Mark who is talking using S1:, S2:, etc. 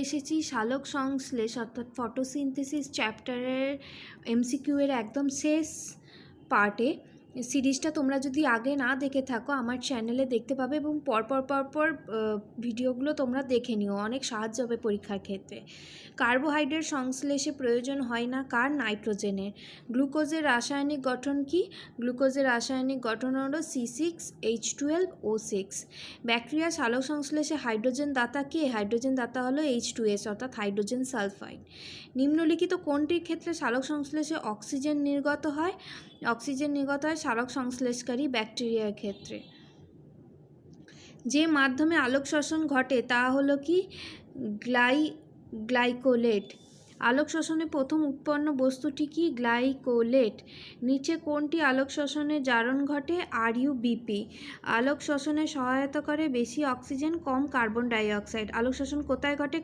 S1: এসেছি সালোক সংশ্লেষ অর্থাৎ ফটোসিনথেসিস চ্যাপ্টারের এমসিকিউ এর একদম শেষ পার্টে। সিরিজটা তোমরা যদি আগে না দেখে থাকো আমার চ্যানেলে দেখতে পাবে এবং পরপর ভিডিওগুলো তোমরা দেখে নিও, অনেক সাহায্য হবে পরীক্ষার ক্ষেত্রে। কার্বোহাইড্রেট সংশ্লেষে প্রয়োজন হয় না কার? নাইট্রোজেনের। গ্লুকোজের রাসায়নিক গঠন কি? গ্লুকোজের রাসায়নিক গঠন হলো C6H12O6। ব্যাকটেরিয়া সালোক সংশ্লেষে হাইড্রোজেন দাতা কে? হাইড্রোজেন দাতা হলো H2S অর্থাৎ হাইড্রোজেন সালফাইড। নিম্নলিখিত কোনটির ক্ষেত্রে সালোক সংশ্লেষে অক্সিজেন নির্গত হয়? অক্সিজেন নির্গত হয় সালোক সংশ্লেষকারী ব্যাকটেরিয়ার ক্ষেত্রে। যে মাধ্যমে আলোক শোষণ ঘটে তা হলো কি? গ্লাইকোলেট। আলোক শোষণে প্রথম উৎপন্ন বস্তুটি কি? গ্লাইকোলেট। নিচে কোনটি আলোক শোষণে জারণ ঘটে? RUBP। আলোক শোষণে সহায়তা করে বেশি অক্সিজেন কম কার্বন ডাই অক্সাইড। আলোক শোষণ কোথায় ঘটে?